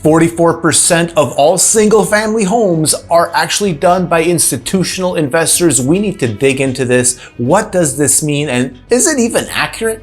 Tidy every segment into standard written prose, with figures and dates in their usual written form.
44% of all single-family homes are actually done by institutional investors. We need to dig into this. What does this mean, and is it even accurate?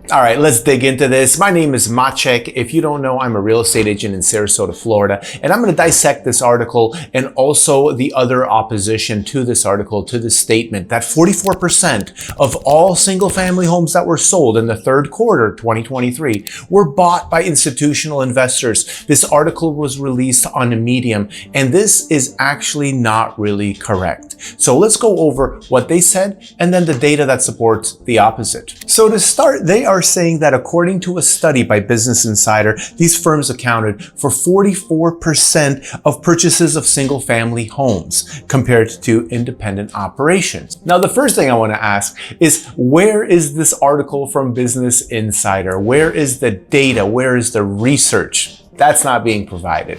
All right, let's dig into this. My name is Machek. If you don't know, I'm a real estate agent in Sarasota, Florida, and I'm going to dissect this article and also the other opposition to this article, to the statement that 44% of all single-family homes that were sold in the third quarter 2023 were bought by institutional investors. This article was released on Medium, and this is actually not really correct. So let's go over what they said and then the data that supports the opposite. So to start, they are saying that according to a study by Business Insider, these firms accounted for 44% of purchases of single-family homes compared to independent operations. Now, the first thing I want to ask is, where is this article from Business Insider? Where is the data? Where is the research? That's not being provided.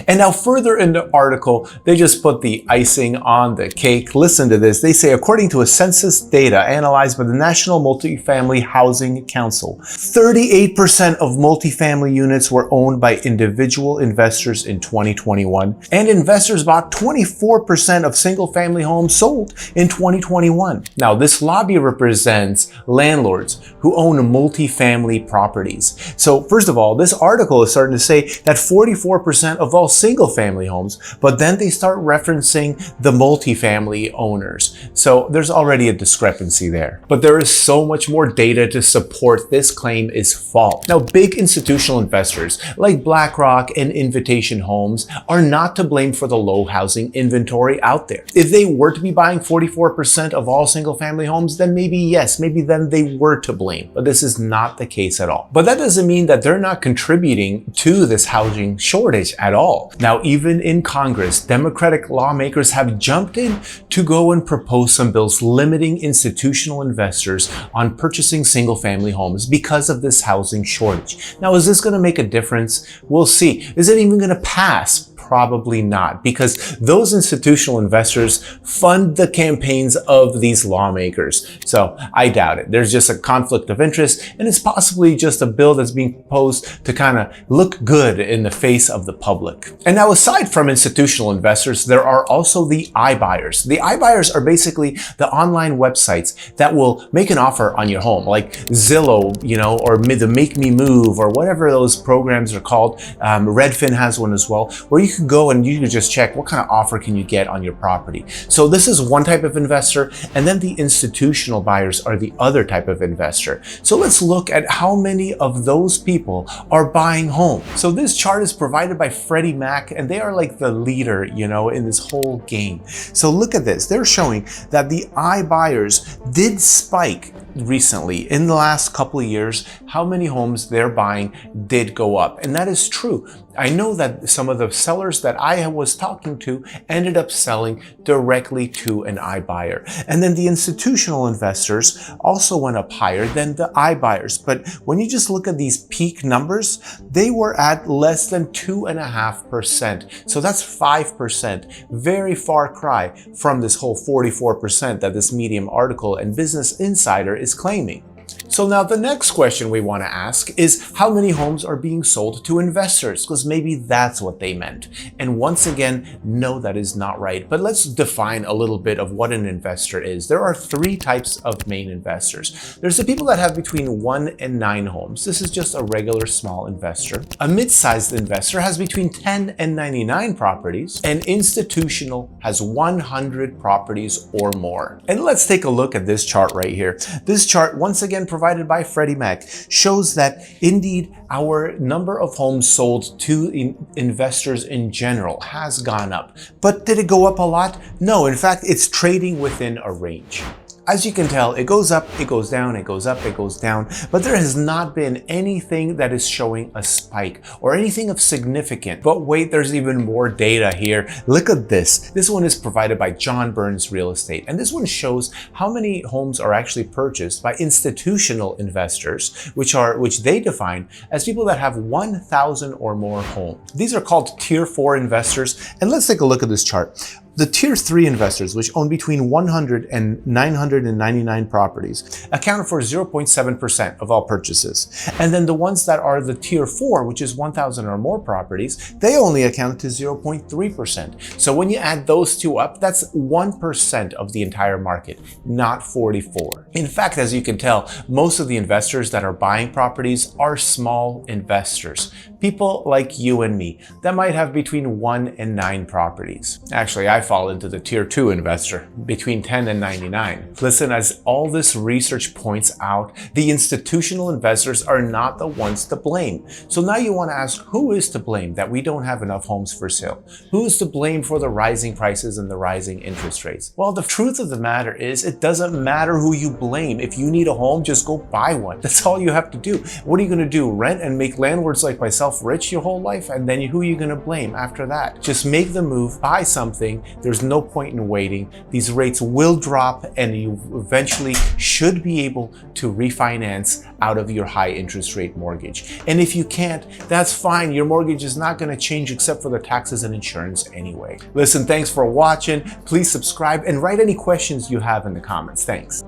And now further in the article, they just put the icing on the cake. Listen to this. They say, according to a census data analyzed by the National Multifamily Housing Council, 38% of multifamily units were owned by individual investors in 2021, and investors bought 24% of single-family homes sold in 2021. Now, this lobby represents landlords who own multifamily properties. So first of all, this article is starting to say that 44% of all single-family homes, but then they start referencing the multifamily owners. So there's already a discrepancy there. But there is so much more data to support this claim is false. Now, big institutional investors like BlackRock and Invitation Homes are not to blame for the low housing inventory out there. If they were to be buying 44% of all single-family homes, then maybe yes, maybe then they were to blame. But this is not the case at all. But that doesn't mean that they're not contributing to this housing shortage at all. Now, even in Congress, Democratic lawmakers have jumped in to go and propose some bills limiting institutional investors on purchasing single-family homes because of this housing shortage. Now, is this going to make a difference? We'll see. Is it even going to pass? Probably not, because those institutional investors fund the campaigns of these lawmakers. So I doubt it. There's just a conflict of interest, and it's possibly just a bill that's being proposed to kind of look good in the face of the public. And now, aside from institutional investors, there are also the iBuyers. The iBuyers are basically the online websites that will make an offer on your home, like Zillow, or the Make Me Move, or whatever those programs are called. Redfin has one as well, where you can go and you can just check what kind of offer can you get on your property. So this is one type of investor, and then the institutional buyers are the other type of investor. So let's look at how many of those people are buying homes. So this chart is provided by Freddie Mac, and they are like the leader, in this whole game. So look at this. They're showing that the iBuyers did spike recently. In the last couple of years, how many homes they're buying did go up. And that is true. I know that some of the sellers that I was talking to ended up selling directly to an iBuyer. And then the institutional investors also went up higher than the iBuyers. But when you just look at these peak numbers, they were at less than 2.5%. So that's 5%. Very far cry from this whole 44% that this Medium article and Business Insider is claiming. So now the next question we want to ask is, how many homes are being sold to investors? Because maybe that's what they meant. And once again, no, that is not right. But let's define a little bit of what an investor is. There are three types of main investors. There's the people that have between 1 and 9 homes. This is just a regular small investor. A mid-sized investor has between 10 and 99 properties. And institutional has 100 properties or more. And let's take a look at this chart right here. This chart, once again provided by Freddie Mac, shows that indeed our number of homes sold to investors in general has gone up. But did it go up a lot? No, in fact, it's trading within a range. As you can tell, it goes up, it goes down, it goes up, it goes down, but there has not been anything that is showing a spike or anything of significance. But wait, there's even more data here. Look at this. This one is provided by John Burns Real Estate, and this one shows how many homes are actually purchased by institutional investors, which they define as people that have 1,000 or more homes. These are called Tier 4 investors, and let's take a look at this chart. The Tier 3 investors, which own between 100 and 999 properties, account for 0.7% of all purchases. And then the ones that are the Tier 4, which is 1,000 or more properties, they only account to 0.3%. So when you add those two up, that's 1% of the entire market, not 44. In fact, as you can tell, most of the investors that are buying properties are small investors. People like you and me that might have between 1 and 9 properties. Actually, I fall into the Tier 2 investor, between 10 and 99. Listen, as all this research points out, the institutional investors are not the ones to blame. So now you want to ask, who is to blame that we don't have enough homes for sale? Who is to blame for the rising prices and the rising interest rates? Well, the truth of the matter is, it doesn't matter who you blame. If you need a home, just go buy one. That's all you have to do. What are you going to do? Rent and make landlords like myself rich your whole life? And then who are you going to blame after that? Just make the move, buy something. There's no point in waiting. These rates will drop and you eventually should be able to refinance out of your high interest rate mortgage. And if you can't, that's fine. Your mortgage is not going to change except for the taxes and insurance anyway. Listen, thanks for watching. Please subscribe and write any questions you have in the comments. Thanks.